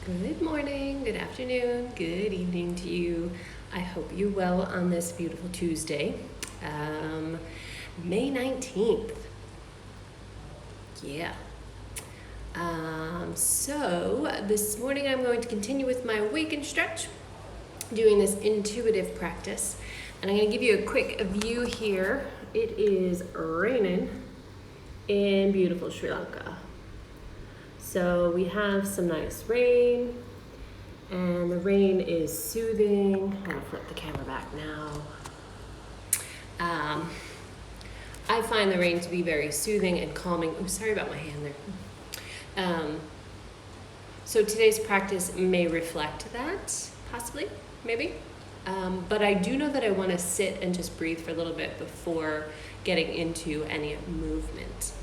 Good morning, good afternoon, good evening to you. I hope you're well on this beautiful Tuesday, May 19th. Yeah. So this morning I'm going to continue with my wake and stretch, doing this intuitive practice. And I'm going to give you a quick view here. It is raining in beautiful Sri Lanka. So we have some nice rain, and the rain is soothing. I'm gonna flip the camera back now. I find the rain to be very soothing and calming. Oh, sorry about my hand there. So today's practice may reflect that, possibly, maybe. But I do know that I want to sit and just breathe for a little bit before getting into any movement.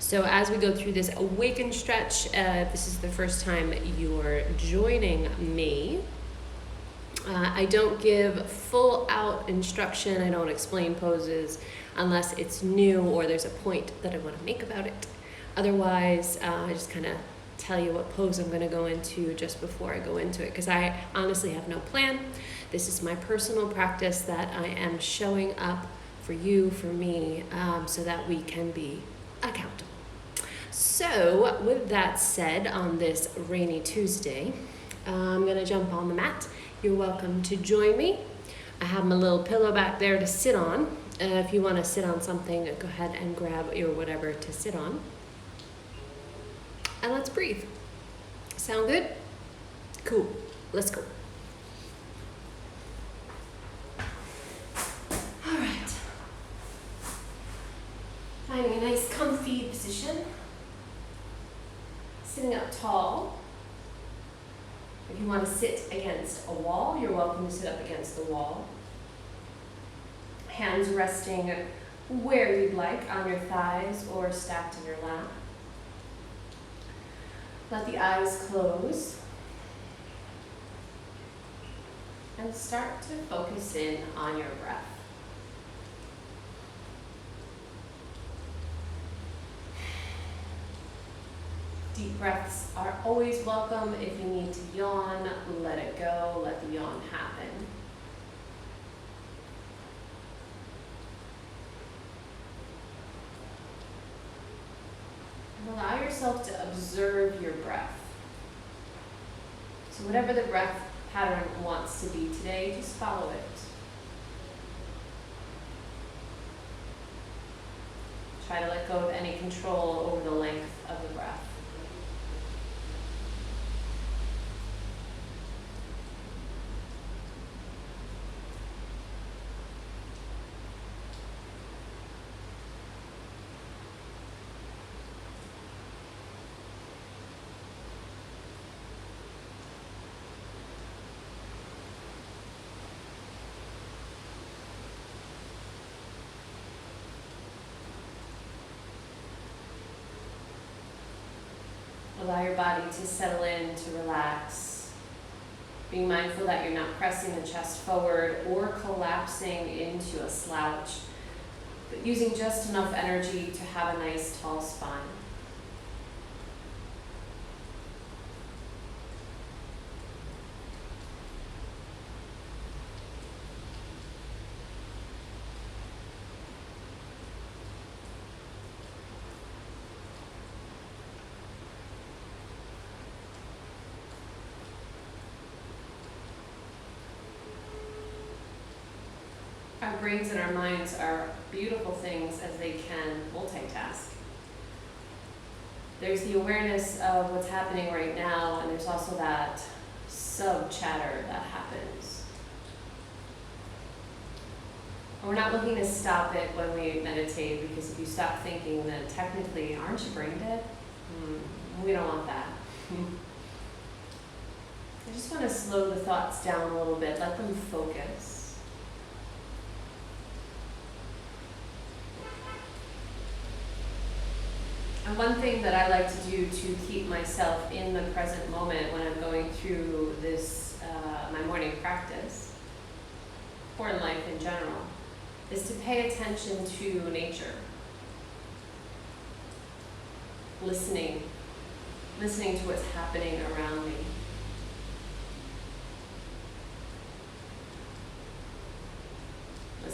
So as we go through this awaken stretch, if this is the first time you're joining me, I don't give full out instruction. I don't explain poses unless it's new or there's a point that I want to make about it. Otherwise, I just kind of tell you what pose I'm going to go into just before I go into it, because I honestly have no plan. This is my personal practice that I am showing up for you, for me, so that we can be accountable. So with that said, on this rainy Tuesday, I'm going to jump on the mat. You're welcome to join me. I have my little pillow back there to sit on. If you want to sit on something, go ahead and grab your whatever to sit on. And let's breathe. Sound good? Cool. Let's go. All right. Finding a nice comfy position. Sitting up tall. If you want to sit against a wall, you're welcome to sit up against the wall. Hands resting where you'd like, on your thighs or stacked in your lap. Let the eyes close. And start to focus in on your breath. Deep breaths are always welcome. If you need to yawn, let it go. Let the yawn happen. And allow yourself to observe your breath. So whatever the breath pattern wants to be today, just follow it. Try to let go of any control over the length of the breath. Allow your body to settle in, to relax. Being mindful that you're not pressing the chest forward or collapsing into a slouch, but using just enough energy to have a nice tall spine. Our brains and our minds are beautiful things as they can multitask. There's the awareness of what's happening right now, and there's also that sub-chatter that happens. And we're not looking to stop it when we meditate, because if you stop thinking, then technically, aren't you brain dead? We don't want that. I just want to slow the thoughts down a little bit, let them focus. And one thing that I like to do to keep myself in the present moment when I'm going through this, my morning practice, or in life in general, is to pay attention to nature. Listening to what's happening around me.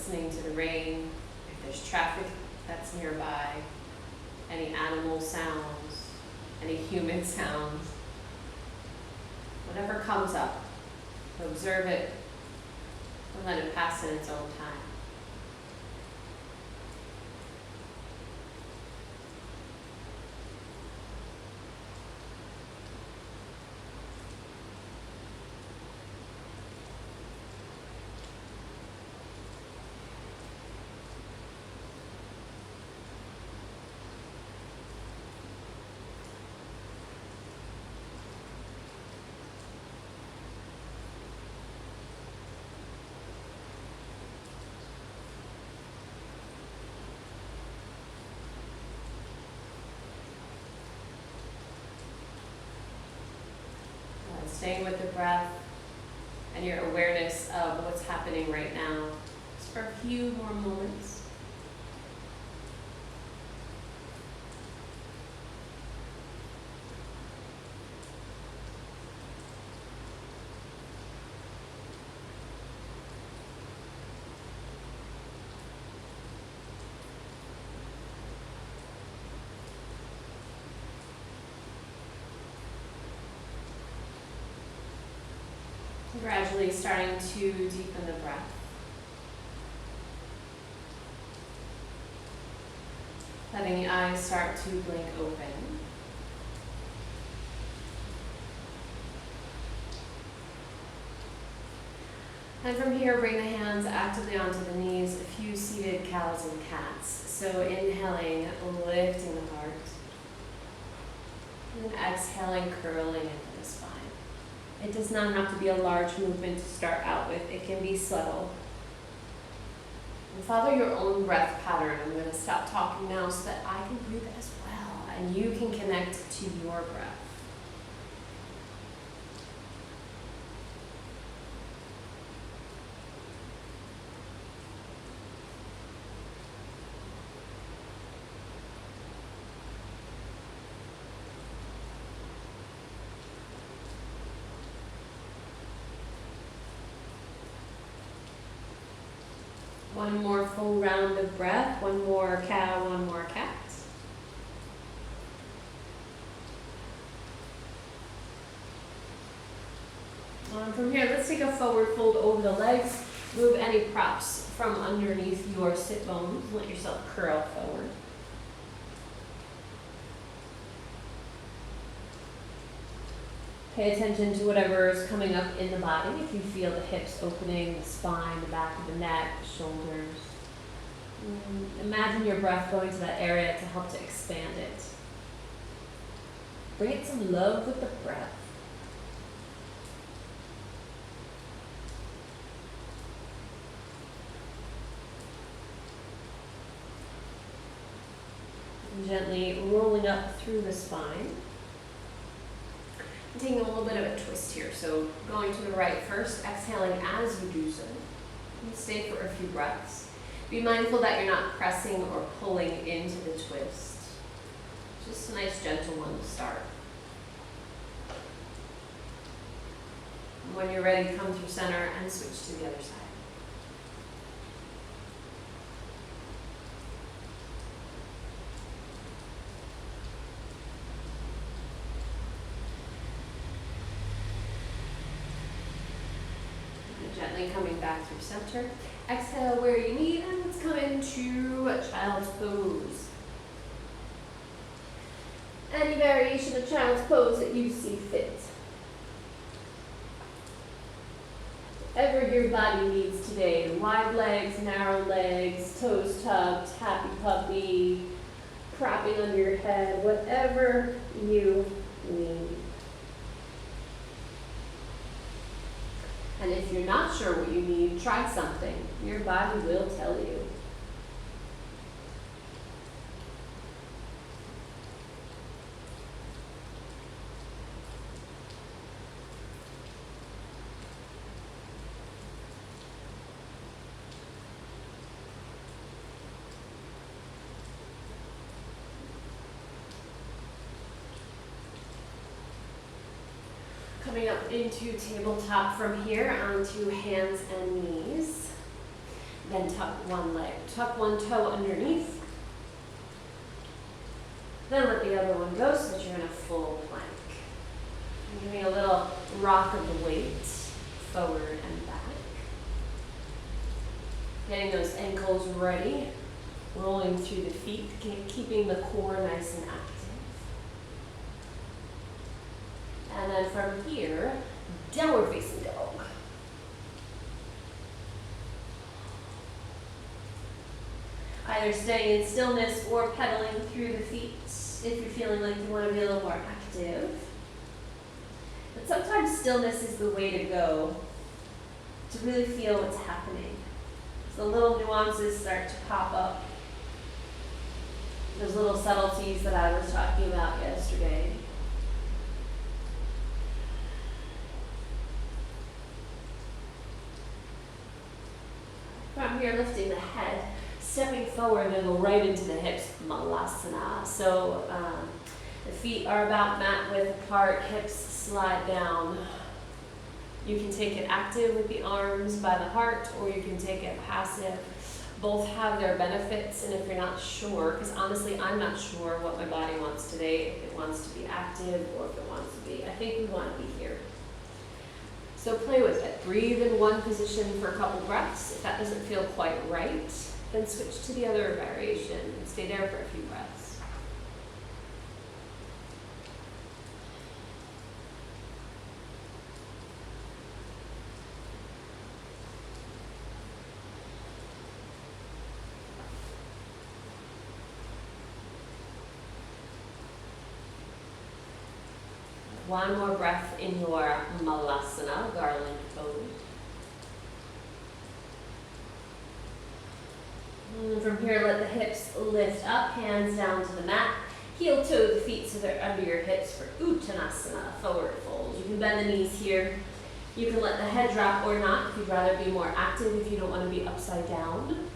listening to the rain, if there's traffic that's nearby, any animal sounds, any human sounds, whatever comes up, observe it and let it pass in its own time. Staying with the breath and your awareness of what's happening right now, just for a few more moments. Gradually starting to deepen the breath. Letting the eyes start to blink open. And from here, bring the hands actively onto the knees, a few seated cows and cats. So inhaling, lifting the heart. And exhaling, curling into the spine. It does not have to be a large movement to start out with. It can be subtle. And follow your own breath pattern. I'm going to stop talking now so that I can breathe as well. And you can connect to your breath. One more full round of breath, one more cow, one more cat. From here, let's take a forward fold over the legs. Move any props from underneath your sit bones. Let yourself curl forward. Pay attention to whatever is coming up in the body. If you feel the hips opening, the spine, the back of the neck, the shoulders. Imagine your breath going to that area to help to expand it. Bring it some love with the breath. And gently rolling up through the spine. Taking a little bit of a twist here. So going to the right first, exhaling as you do so. And stay for a few breaths. Be mindful that you're not pressing or pulling into the twist. Just a nice gentle one to start. And when you're ready, come through center and switch to the other side. Gently coming back through center. Exhale where you need, and let's come into child's pose. Any variation of child's pose that you see fit. Whatever your body needs today. Wide legs, narrow legs, toes tucked, happy puppy, propping under your head, whatever you need. And if you're not sure what you need, try something. Your body will tell you. Coming up into tabletop from here onto hands and knees. Then tuck one leg, tuck one toe underneath. Then let the other one go so that you're in a full plank. And giving a little rock of the weight forward and back. Getting those ankles ready, rolling through the feet, keeping the core nice and active. And then from here, downward facing dog. Either staying in stillness or pedaling through the feet if you're feeling like you want to be a little more active. But sometimes stillness is the way to go to really feel what's happening. So little nuances start to pop up. Those little subtleties that I was talking about yesterday. From here, lifting the head, stepping forward and go right into the hips, malasana. So the feet are about mat width apart, hips slide down. You can take it active with the arms by the heart, or you can take it passive. Both have their benefits, and if you're not sure, because honestly, I'm not sure what my body wants today, if it wants to be active or if it wants to be, I think we want to be here. So play with it. Breathe in one position for a couple breaths. If that doesn't feel quite right, then switch to the other variation and stay there for a few breaths. One more breath in your malasana, garland pose. And from here, let the hips lift up, hands down to the mat. Heel toe the feet so they're under your hips for uttanasana, forward fold. You can bend the knees here. You can let the head drop or not if you'd rather be more active. If you don't want to be upside down,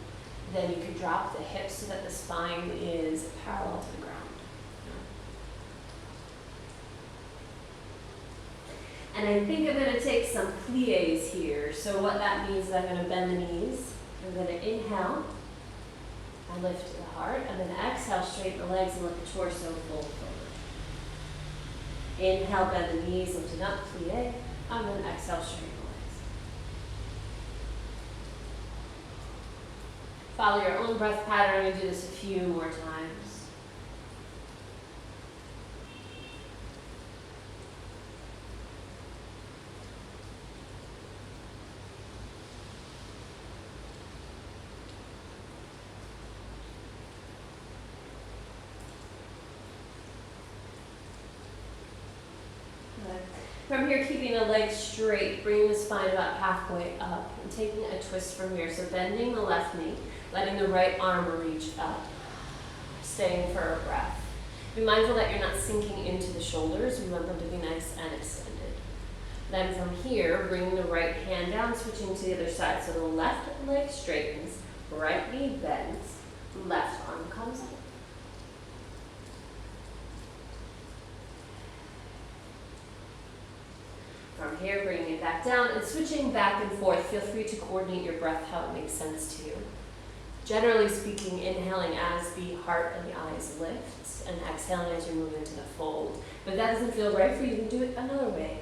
then you could drop the hips so that the spine is parallel to the ground. And I think I'm going to take some pliés here. So what that means is I'm going to bend the knees. I'm going to inhale and lift the heart. And then exhale, straighten the legs and let the torso fold forward. Inhale, bend the knees, lifting up, plié. And then exhale, straighten the legs. Follow your own breath pattern. I'm going to do this a few more times. From here, keeping the legs straight, bringing the spine about halfway up, and taking a twist from here. So bending the left knee, letting the right arm reach up, staying for a breath. Be mindful that you're not sinking into the shoulders. We want them to be nice and extended. Then from here, bringing the right hand down, switching to the other side. So the left leg straightens, right knee bends, left arm comes up. From here, bringing it back down and switching back and forth. Feel free to coordinate your breath how it makes sense to you. Generally speaking, inhaling as the heart and the eyes lift, and exhaling as you move into the fold. But if that doesn't feel right for you, you can do it another way.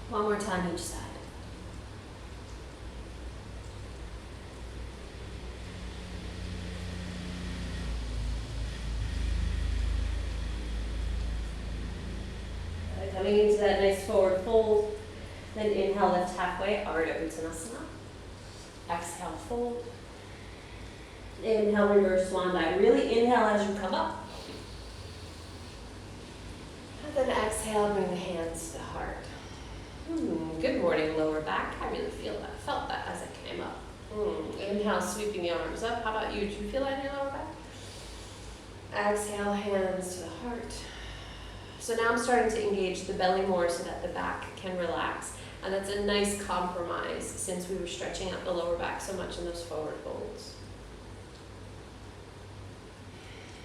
One more time each side. Coming into that nice forward fold, then inhale, lift halfway, Ardha Uttanasana. Exhale, fold. Inhale, reverse swan dive. Really inhale as you come up. And then exhale, bring the hands to the heart. Good morning, lower back. I really felt that as I came up. Inhale, sweeping the arms up. How about you? Do you feel that in your lower back? Exhale, hands to the heart. So now I'm starting to engage the belly more so that the back can relax. And that's a nice compromise since we were stretching out the lower back so much in those forward folds.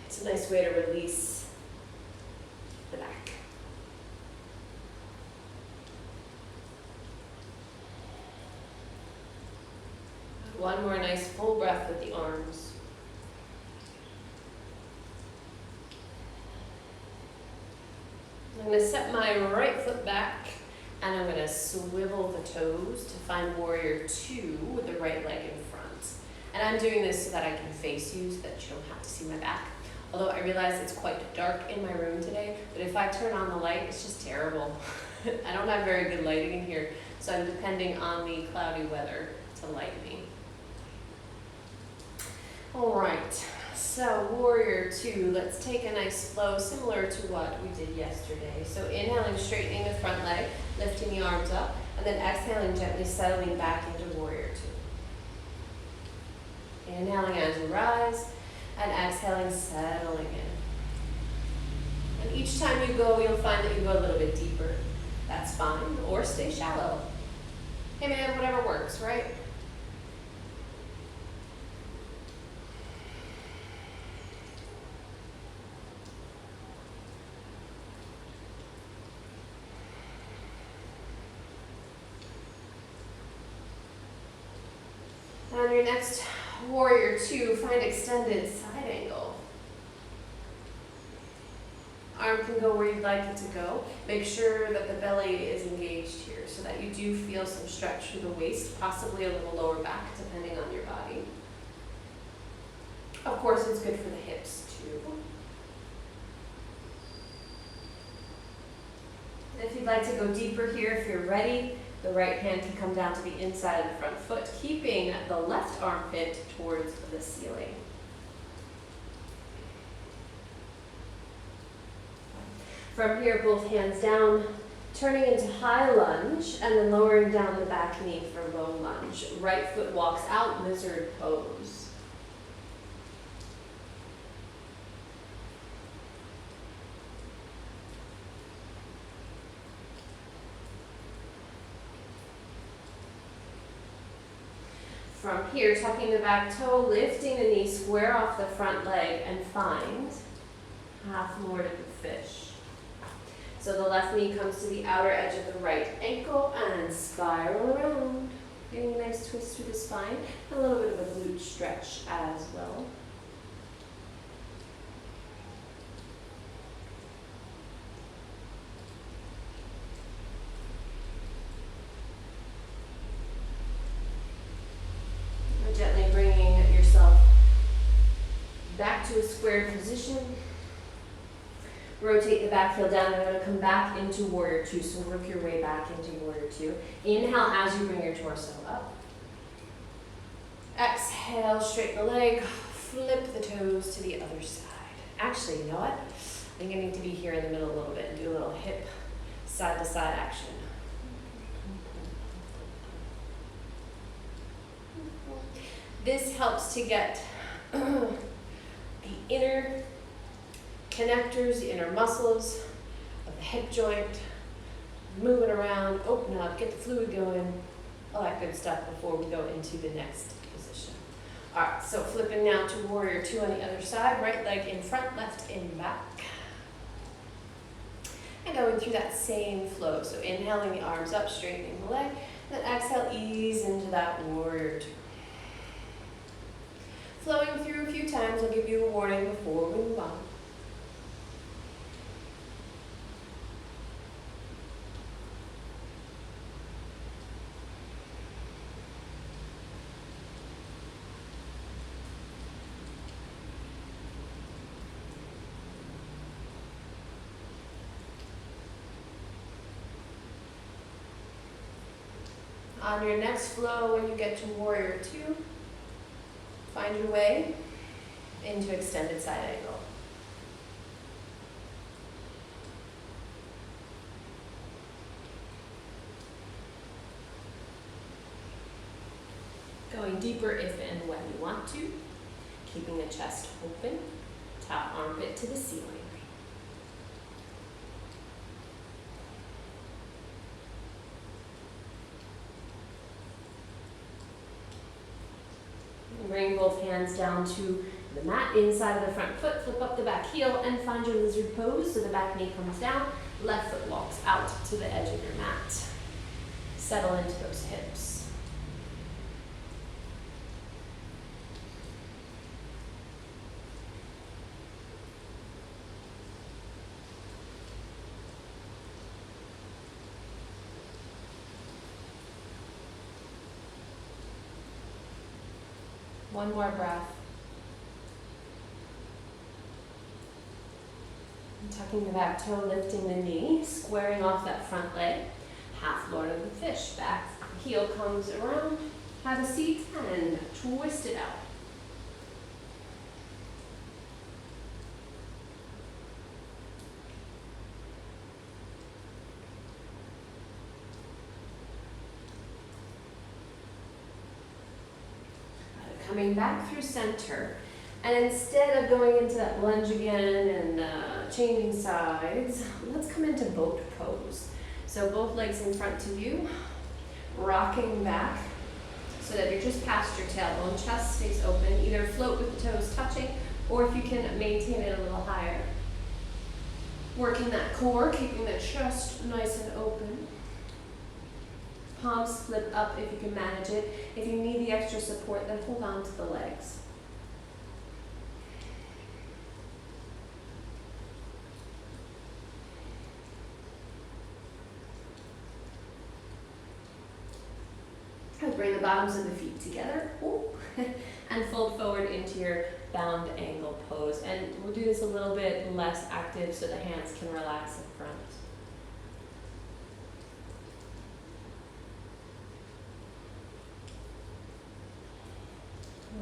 It's a nice way to release the back. One more nice full breath with the arms. I'm going to set my right foot back and I'm going to swivel the toes to find warrior two with the right leg in front. And I'm doing this so that I can face you so that you don't have to see my back. Although I realize it's quite dark in my room today, but if I turn on the light, it's just terrible. I don't have very good lighting in here, so I'm depending on the cloudy weather to light me. All right, so warrior two, let's take a nice flow similar to what we did yesterday. So inhaling, straightening the front leg, lifting the arms up, and then exhaling, gently settling back into warrior two. Inhaling as you rise, and exhaling, settling in. And each time you go, you'll find that you go a little bit deeper. That's fine, or stay shallow. Hey man, whatever works, right? On your next warrior two, find extended side angle. Arm can go where you'd like it to go. Make sure that the belly is engaged here so that you do feel some stretch through the waist, possibly a little lower back depending on your body. Of course, it's good for the hips too. If you'd like to go deeper here, if you're ready, the right hand can come down to the inside of the front foot, keeping the left armpit towards the ceiling. From here, both hands down, turning into high lunge, and then lowering down the back knee for low lunge. Right foot walks out, lizard pose. From here, tucking the back toe, lifting the knee square off the front leg, and find half more to the fish. So the left knee comes to the outer edge of the right ankle and spiral around. Getting a nice twist through the spine, and a little bit of a glute stretch as well. Gently bringing yourself back to a square position. Rotate the back heel down. I'm going to come back into warrior two. So work your way back into warrior two. Inhale as you bring your torso up. Exhale, straighten the leg. Flip the toes to the other side. Actually, you know what? I think I need to be here in the middle a little bit and do a little hip side to side action. This helps to get the inner connectors, the inner muscles of the hip joint moving around, open up, get the fluid going, all that good stuff before we go into the next position. All right, so flipping now to warrior two on the other side, right leg in front, left in back. And going through that same flow. So inhaling the arms up, straightening the leg, and then exhale, ease into that warrior two. Flowing through a few times, I'll give you a warning before we move on. On your next flow, when you get to warrior two, find your way into extended side angle. Going deeper if and when you want to, keeping the chest open, top armpit to the ceiling. bring both hands down to the mat, inside of the front foot, flip up the back heel, and find your lizard pose. So the back knee comes down, left foot walks out to the edge of your mat. Settle into those hips. One more breath. And tucking the back toe, lifting the knee, squaring off that front leg. Half Lord of the Fish. Back heel comes around. Have a seat and twist it out. Coming back through center, and instead of going into that lunge again and changing sides, let's come into boat pose. So both legs in front of you, rocking back so that you're just past your tailbone, chest stays open. Either float with the toes touching, or if you can maintain it a little higher. Working that core, keeping the chest nice and open. Palms flip up if you can manage it. If you need the extra support, then hold on to the legs. Bring the bottoms of the feet together. And fold forward into your bound angle pose. And we'll do this a little bit less active so the hands can relax in front.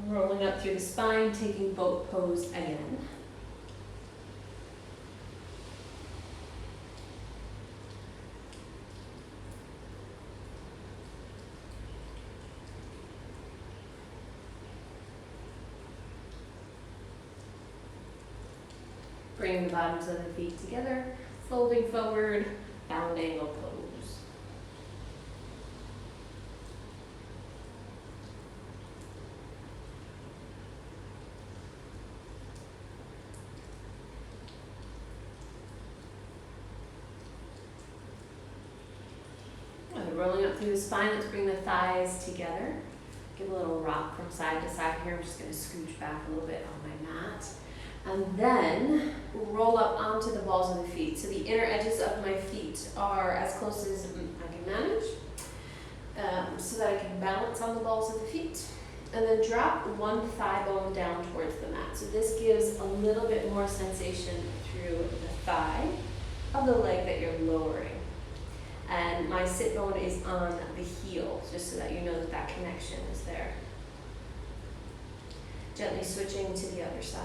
Rolling up through the spine, taking boat pose again. Bringing the bottoms of the feet together, folding forward, bound angle pose. Rolling up through the spine, let's bring the thighs together. Give a little rock from side to side here. I'm just going to scooch back a little bit on my mat. And then roll up onto the balls of the feet. So the inner edges of my feet are as close as I can manage, so that I can balance on the balls of the feet. And then drop one thigh bone down towards the mat. So this gives a little bit more sensation through the thigh of the leg that you're lowering. And my sit bone is on the heel, just so that you know that that connection is there. Gently switching to the other side.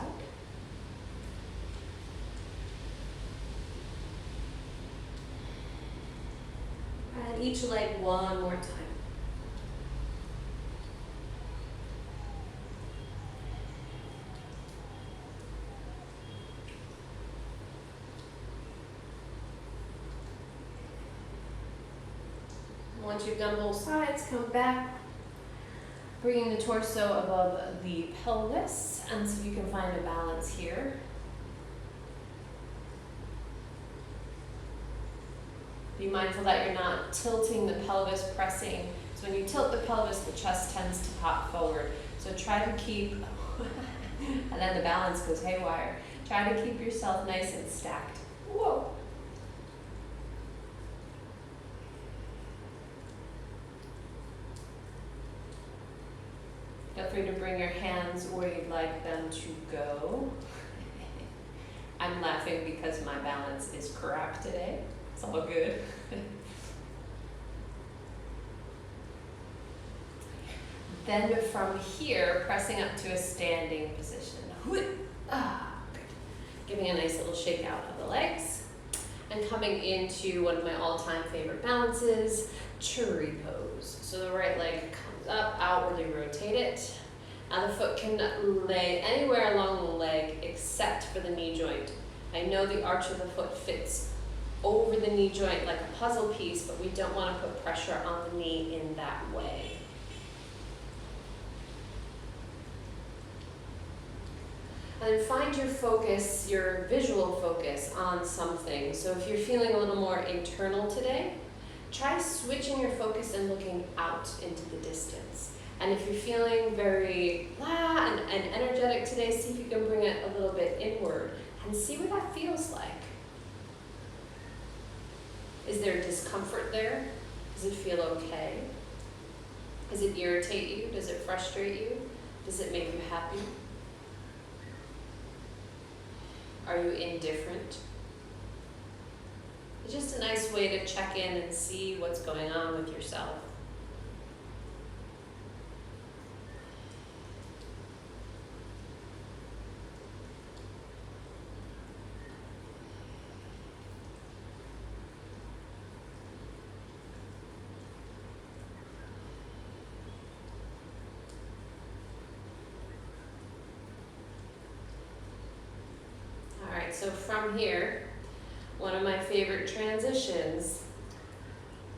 And each leg one more time. Once you've done both sides, come back, bringing the torso above the pelvis, and so you can find a balance here. Be mindful that you're not tilting the pelvis, pressing. So when you tilt the pelvis, the chest tends to pop forward. So try to keep, and then the balance goes haywire. Try to keep yourself nice and stacked. Whoa. Feel free to bring your hands where you'd like them to go. I'm laughing because my balance is crap today. It's all good. Then from here, pressing up to a standing position. Good. Giving a nice little shake out of the legs. And coming into one of my all-time favorite balances, tree pose. So the right leg comes up, outwardly rotate it. And the foot can lay anywhere along the leg except for the knee joint. I know the arch of the foot fits over the knee joint like a puzzle piece, but we don't want to put pressure on the knee in that way. And then find your focus, your visual focus on something. So if you're feeling a little more internal today, try switching your focus and looking out into the distance. And if you're feeling very and energetic today, see if you can bring it a little bit inward and see what that feels like. Is there discomfort there? Does it feel okay? Does it irritate you? Does it frustrate you? Does it make you happy? Are you indifferent? It's just a nice way to check in and see what's going on with yourself. So from here, one of my favorite transitions,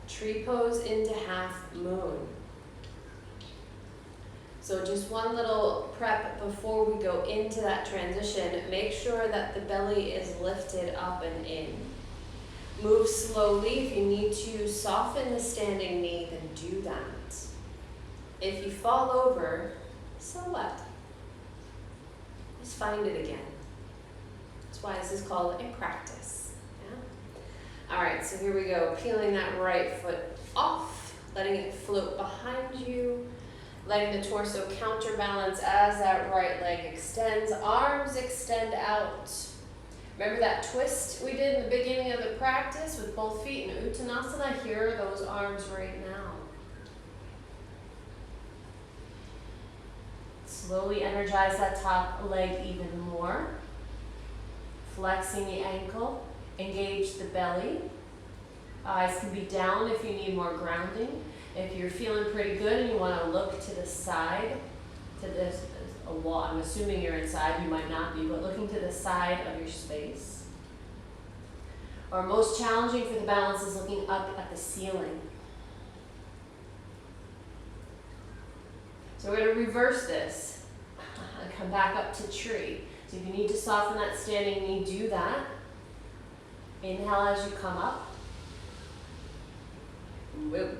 tree pose into half moon. So just one little prep before we go into that transition, make sure that the belly is lifted up and in. Move slowly. If you need to soften the standing knee, then do that. If you fall over, so what? Just find it again. That's why this is called a practice. Yeah? All right, so here we go. Peeling that right foot off, letting it float behind you, letting the torso counterbalance as that right leg extends. Arms extend out. Remember that twist we did in the beginning of the practice with both feet in Uttanasana? Here are those arms right now. Slowly energize that top leg even more. Flexing the ankle, engage the belly. Eyes can be down if you need more grounding. If you're feeling pretty good and you want to look to the side, to this a wall, I'm assuming you're inside, you might not be, but looking to the side of your space. Or most challenging for the balance is looking up at the ceiling. So we're going to reverse this and come back up to tree. So if you need to soften that standing knee, do that. Inhale as you come up. Woo.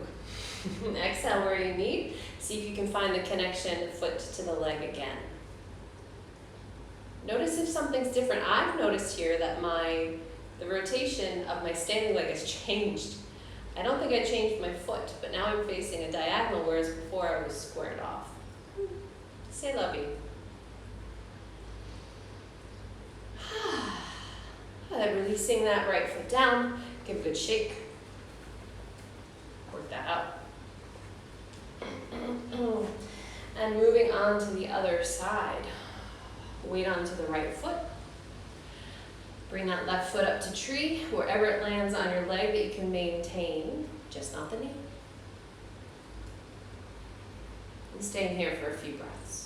Exhale where you need. See if you can find the connection foot to the leg again. Notice if something's different. I've noticed here that the rotation of my standing leg has changed. I don't think I changed my foot, but now I'm facing a diagonal, whereas before I was squared off. Say lovey. And releasing that right foot down, give a good shake. Work that out. And moving on to the other side. Weight onto the right foot. Bring that left foot up to tree, wherever it lands on your leg that you can maintain, just not the knee. And staying here for a few breaths.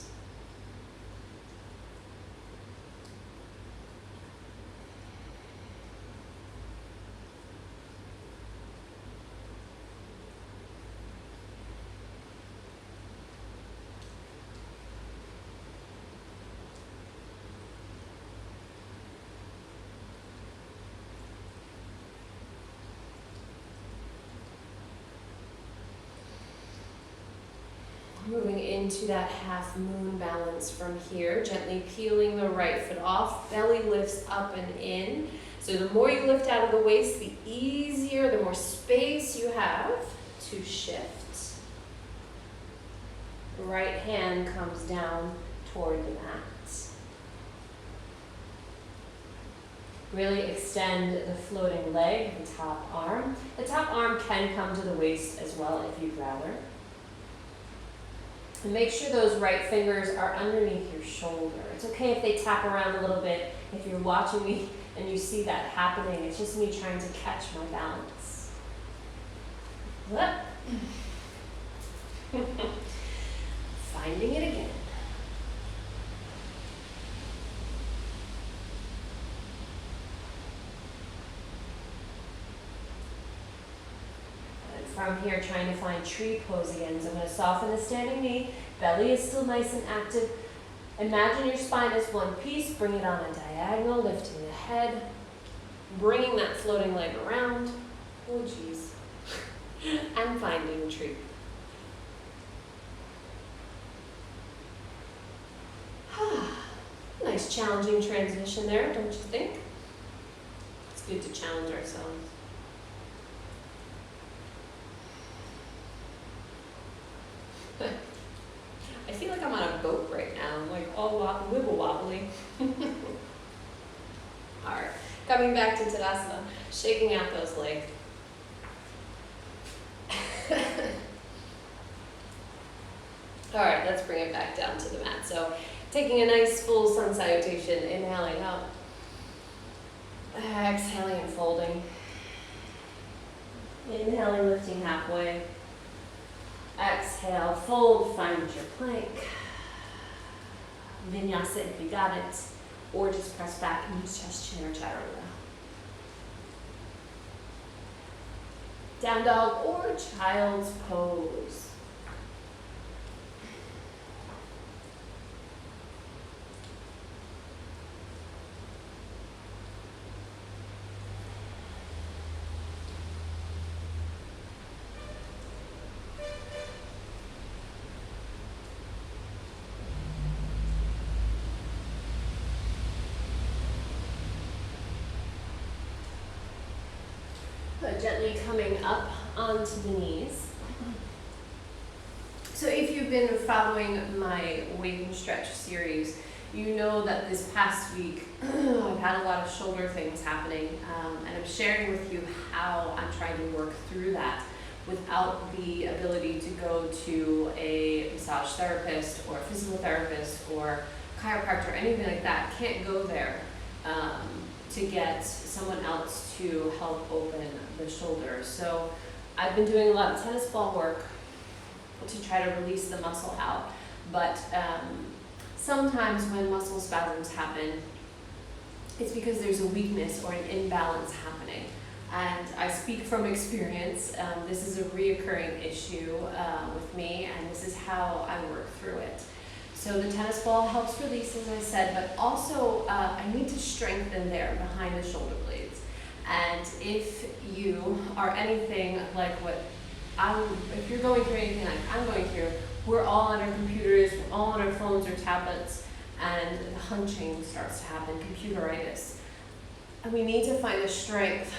Moving into that half moon balance from here, gently peeling the right foot off, belly lifts up and in. So the more you lift out of the waist, the easier, the more space you have to shift. The right hand comes down toward the mat. Really extend the floating leg, the top arm. The top arm can come to the waist as well if you'd rather. And make sure those right fingers are underneath your shoulder. It's okay if they tap around a little bit. If you're watching me and you see that happening, it's just me trying to catch my balance. Finding it again. From here, trying to find tree pose again. So I'm going to soften the standing knee. Belly is still nice and active. Imagine your spine as one piece, bring it on a diagonal, lifting the head, bringing that floating leg around. Oh geez. And finding tree. Nice challenging transition there, don't you think? It's good to challenge ourselves. I feel like I'm on a boat right now. I'm like all wibble wobbly. Alright, coming back to Tadasana, shaking out those legs. Alright, let's bring it back down to the mat. So, taking a nice full sun salutation, inhaling up. Exhaling and folding. Inhaling, lifting halfway. Exhale, fold, find your plank. Vinyasa if you got it. Or just press back and use chest, chin, or chaturanga. Down dog or child's pose. Gently coming up onto the knees. So if you've been following my Wake and Stretch series, you know that this past week I've had a lot of shoulder things happening, and I'm sharing with you how I'm trying to work through that without the ability to go to a massage therapist or a physical therapist or chiropractor or anything like that. Can't go there to get someone else to help open the shoulder. So I've been doing a lot of tennis ball work to try to release the muscle out, but sometimes when muscle spasms happen, it's because there's a weakness or an imbalance happening. And I speak from experience. This is a reoccurring issue with me, and this is how I work through it. So the tennis ball helps release, as I said, but also I need to strengthen there behind the shoulder blades. And if you are anything like if you're going through anything like I'm going through, we're all on our computers, we're all on our phones or tablets, and the hunching starts to happen, computeritis. And we need to find the strength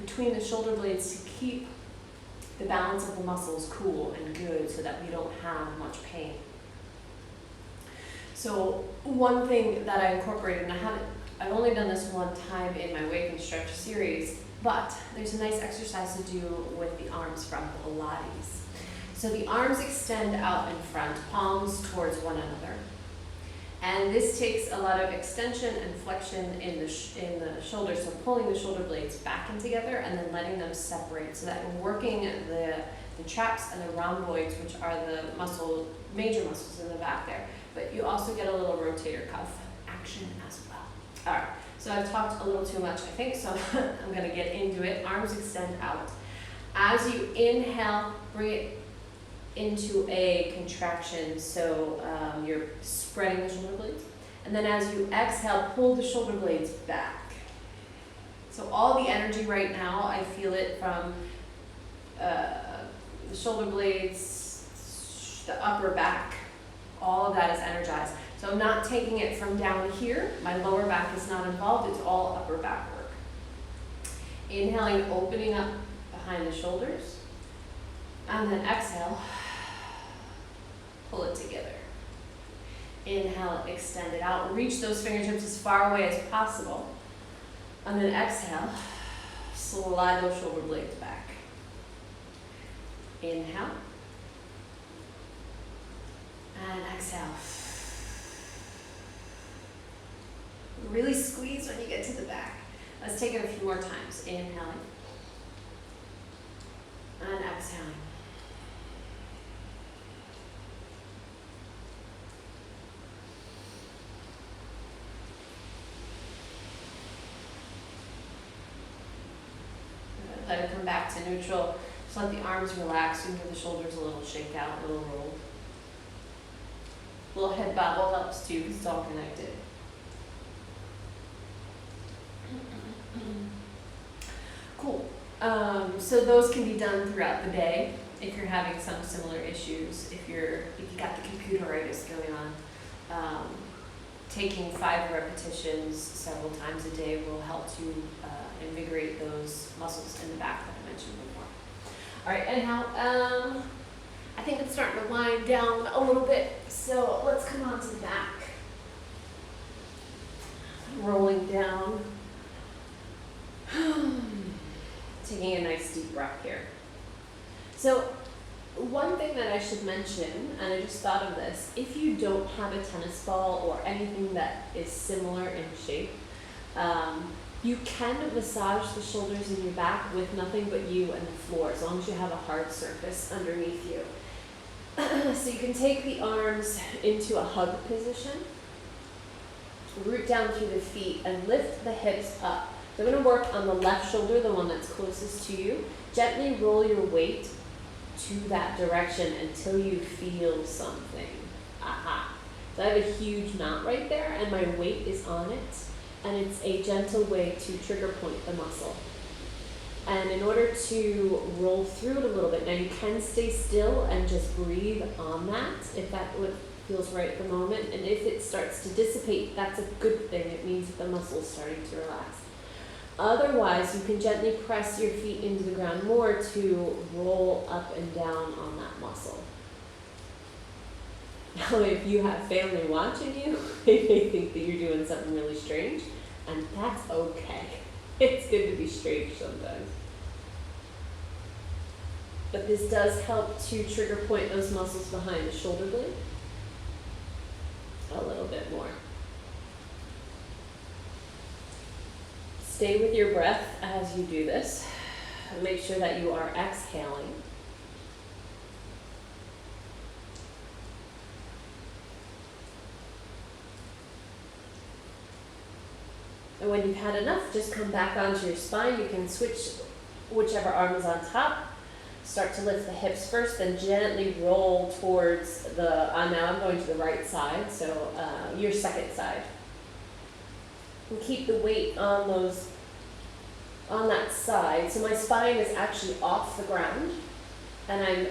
between the shoulder blades to keep the balance of the muscles cool and good so that we don't have much pain. So one thing that I incorporated, and I've only done this one time in my Wake and Stretch series, but there's a nice exercise to do with the arms from Pilates. So the arms extend out in front, palms towards one another. And this takes a lot of extension and flexion in the shoulders, so pulling the shoulder blades back in together and then letting them separate so that we're working the traps and the rhomboids, which are the major muscles in the back there. But you also get a little rotator cuff action as well. All right, so I've talked a little too much, I think, so I'm gonna get into it. Arms extend out. As you inhale, bring it into a contraction, so you're spreading the shoulder blades. And then as you exhale, pull the shoulder blades back. So all the energy right now, I feel it from the shoulder blades, the upper back, all of that is energized. So I'm not taking it from down here. My lower back is not involved. It's all upper back work. Inhaling, opening up behind the shoulders. And then exhale, pull it together. Inhale, extend it out. Reach those fingertips as far away as possible. And then exhale, slide those shoulder blades back. Inhale. And exhale. Really squeeze when you get to the back. Let's take it a few more times. Inhaling. And exhaling. Let it come back to neutral. Just let the arms relax and give the shoulders a little shake out, a little roll. Little head bobble helps too because it's all connected. Cool. So those can be done throughout the day if you're having some similar issues. If you got the computeritis going on, taking 5 repetitions several times a day will help to invigorate those muscles in the back that I mentioned before. All right, anyhow, I think it's starting to wind down a little bit, so let's come on to the back. Rolling down. Taking a nice deep breath here. So one thing that I should mention, and I just thought of this, if you don't have a tennis ball or anything that is similar in shape, you can massage the shoulders and your back with nothing but you and the floor, as long as you have a hard surface underneath you. So you can take the arms into a hug position, root down through the feet, and lift the hips up. So I'm going to work on the left shoulder, the one that's closest to you. Gently roll your weight to that direction until you feel something. Aha. So I have a huge knot right there, and my weight is on it, and it's a gentle way to trigger point the muscle. And in order to roll through it a little bit, now you can stay still and just breathe on that if that feels right at the moment. And if it starts to dissipate, that's a good thing. It means that the muscle is starting to relax. Otherwise, you can gently press your feet into the ground more to roll up and down on that muscle. Now, if you have family watching you, they may think that you're doing something really strange, and that's okay. It's good to be strange sometimes. But this does help to trigger point those muscles behind the shoulder blade a little bit more. Stay with your breath as you do this. Make sure that you are exhaling. And when you've had enough, just come back onto your spine. You can switch whichever arm is on top. Start to lift the hips first, then gently roll towards the, now I'm going to the right side, so your second side. And keep the weight on that side. So my spine is actually off the ground, and I'm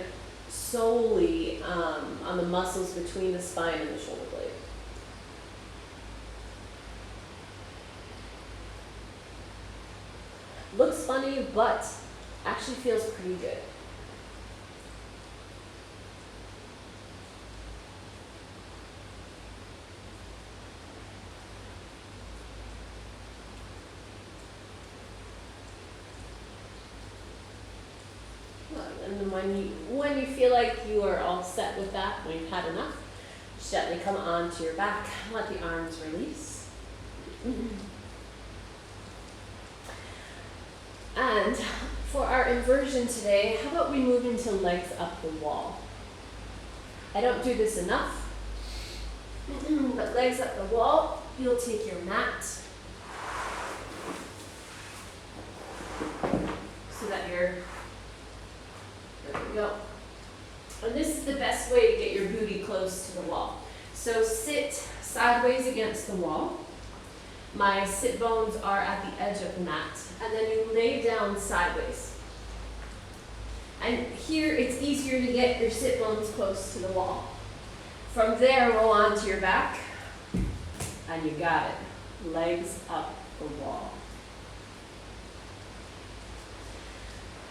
solely on the muscles between the spine and the shoulder blade. Looks funny, but actually feels pretty good. And then when you feel like you are all set with that, when you've had enough, just gently come onto your back, let the arms release. And for our inversion today, how about we move into legs up the wall? I don't do this enough, but legs up the wall, you'll take your mat so that you're, there we go. And this is the best way to get your booty close to the wall. So sit sideways against the wall. My sit bones are at the edge of the mat, and then you lay down sideways. And here it's easier to get your sit bones close to the wall. From there, roll onto your back, and you got it. Legs up the wall.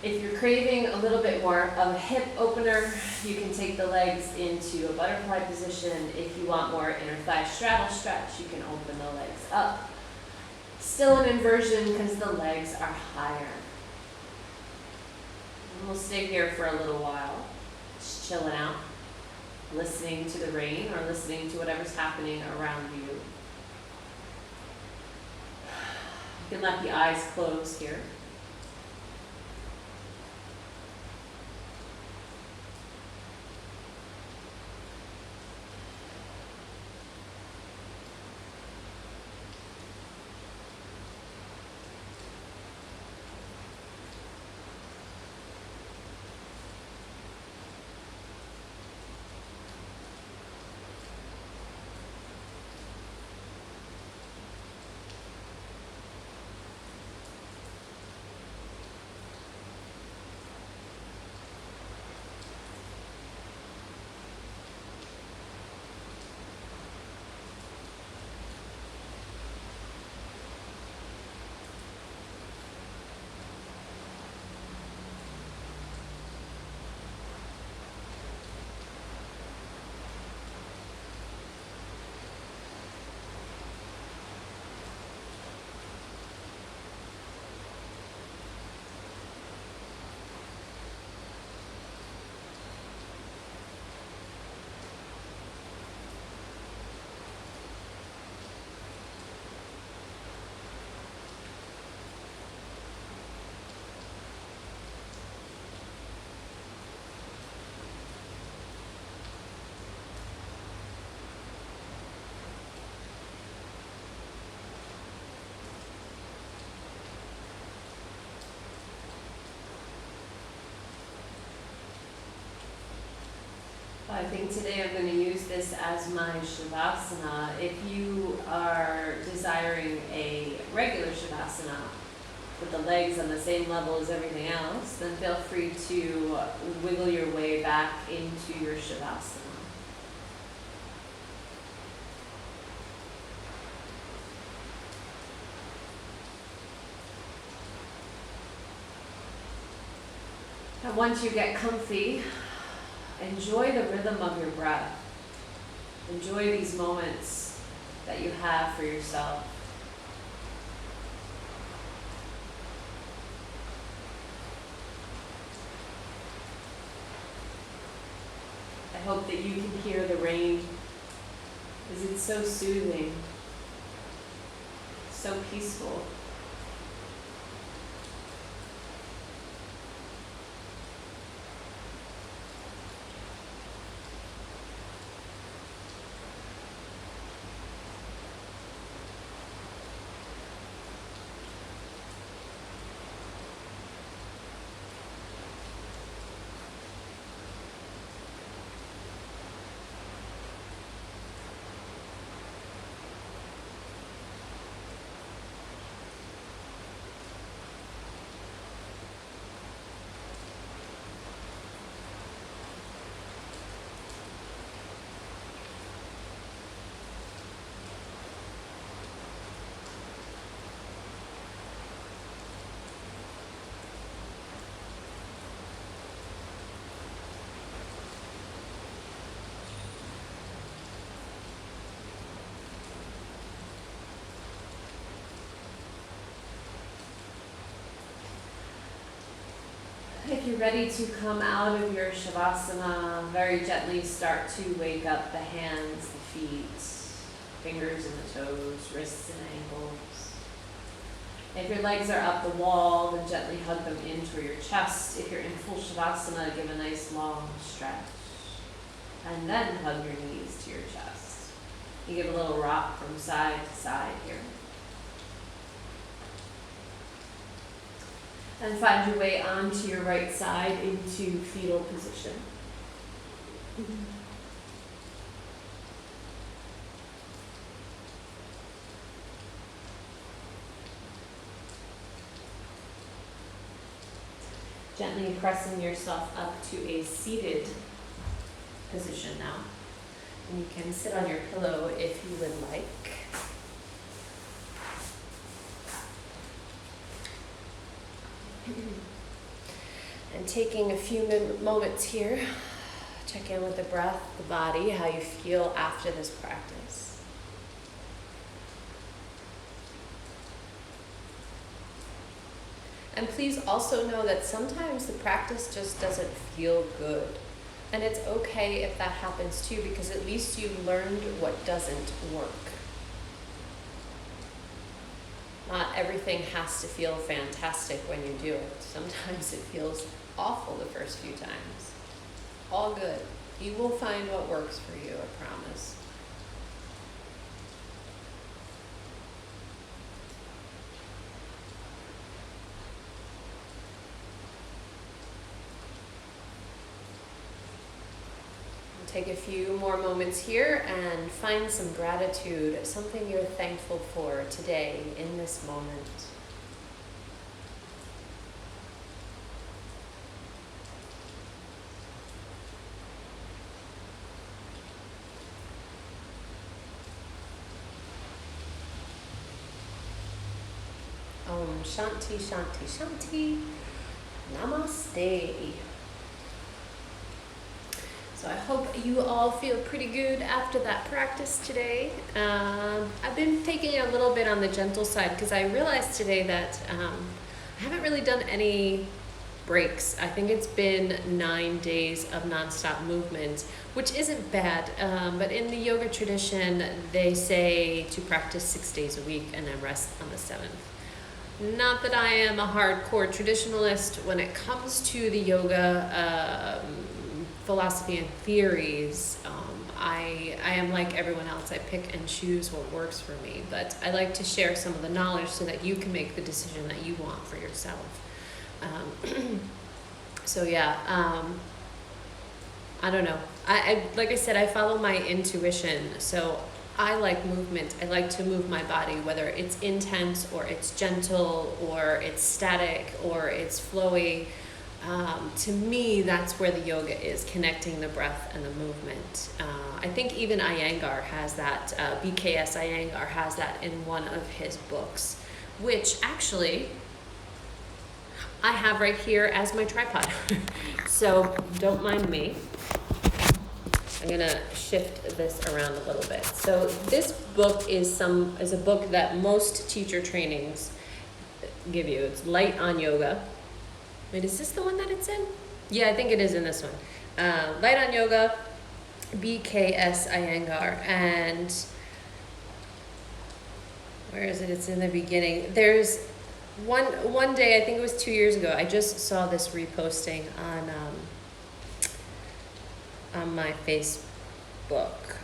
If you're craving a little bit more of a hip opener, you can take the legs into a butterfly position. If you want more inner thigh straddle stretch, you can open the legs up. Still an inversion because the legs are higher. And we'll stay here for a little while, just chilling out, listening to the rain or listening to whatever's happening around you. You can let the eyes close here. I think today I'm going to use this as my shavasana. If you are desiring a regular shavasana with the legs on the same level as everything else, then feel free to wiggle your way back into your shavasana. And once you get comfy, enjoy the rhythm of your breath. Enjoy these moments that you have for yourself. I hope that you can hear the rain, because it's so soothing, so peaceful. If you're ready to come out of your shavasana, very gently start to wake up the hands, the feet, fingers and the toes, wrists and ankles. If your legs are up the wall, then gently hug them in toward your chest. If you're in full shavasana, give a nice long stretch. And then hug your knees to your chest. You give a little rock from side to side here. And find your way onto your right side into fetal position. Gently pressing yourself up to a seated position now. And you can sit on your pillow if you would like. And taking a few moments here, check in with the breath, the body, how you feel after this practice. And please also know that sometimes the practice just doesn't feel good. And it's okay if that happens too, because at least you've learned what doesn't work. Not everything has to feel fantastic when you do it. Sometimes it feels awful the first few times. All good. You will find what works for you, I promise. Take a few more moments here and find some gratitude, something you're thankful for today in this moment. Om Shanti Shanti Shanti. Namaste. So I hope you all feel pretty good after that practice today. I've been taking it a little bit on the gentle side because I realized today that I haven't really done any breaks. I think it's been 9 days of nonstop movement, which isn't bad. But in the yoga tradition, they say to practice 6 days a week and then rest on the 7th. Not that I am a hardcore traditionalist when it comes to the yoga philosophy and theories. I am like everyone else. I pick and choose what works for me, but I like to share some of the knowledge so that you can make the decision that you want for yourself. So yeah, I don't know. I like I said, I follow my intuition. So I like movement. I like to move my body, whether it's intense or it's gentle or it's static or it's flowy. To me, that's where the yoga is, connecting the breath and the movement. I think even Iyengar has that, BKS Iyengar has that in one of his books, which actually I have right here as my tripod. So don't mind me. I'm gonna shift this around a little bit. So this book is a book that most teacher trainings give you. It's Light on Yoga. Wait, is this the one that it's in? Yeah, I think it is in this one. Light on Yoga, BKS Iyengar, and where is it? It's in the beginning. There's one day, I think it was 2 years ago, I just saw this reposting on my Facebook.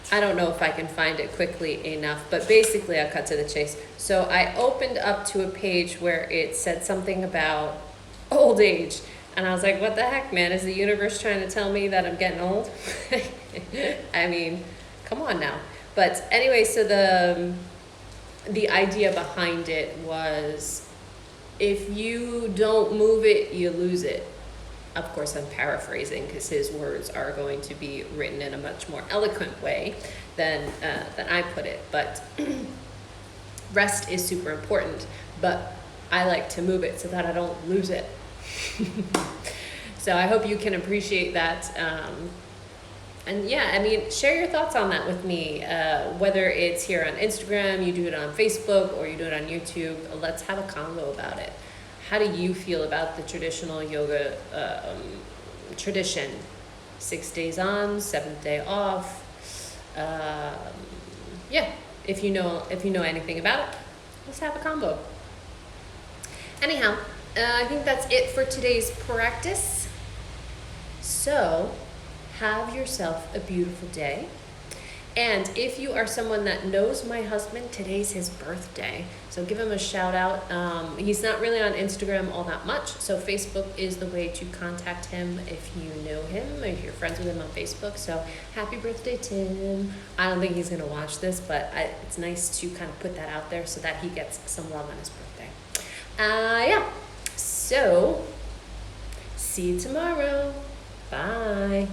I don't know if I can find it quickly enough, but basically I'll cut to the chase. So I opened up to a page where it said something about old age. And I was like, what the heck, man? Is the universe trying to tell me that I'm getting old? I mean, come on now. But anyway, so the idea behind it was, if you don't move it, you lose it. Of course, I'm paraphrasing because his words are going to be written in a much more eloquent way than I put it. But rest is super important, but I like to move it so that I don't lose it. So I hope you can appreciate that. And yeah, I mean, share your thoughts on that with me, whether it's here on Instagram, you do it on Facebook, or you do it on YouTube. Let's have a convo about it. How do you feel about the traditional yoga tradition? 6 days on, 7th day off. Yeah, if you know anything about it, let's have a combo. Anyhow, I think that's it for today's practice. So, have yourself a beautiful day. And if you are someone that knows my husband, today's his birthday. So give him a shout out. He's not really on Instagram all that much. So Facebook is the way to contact him if you know him, or if you're friends with him on Facebook. So happy birthday, Tim. I don't think he's going to watch this, but it's nice to kind of put that out there so that he gets some love on his birthday. Yeah. So see you tomorrow. Bye.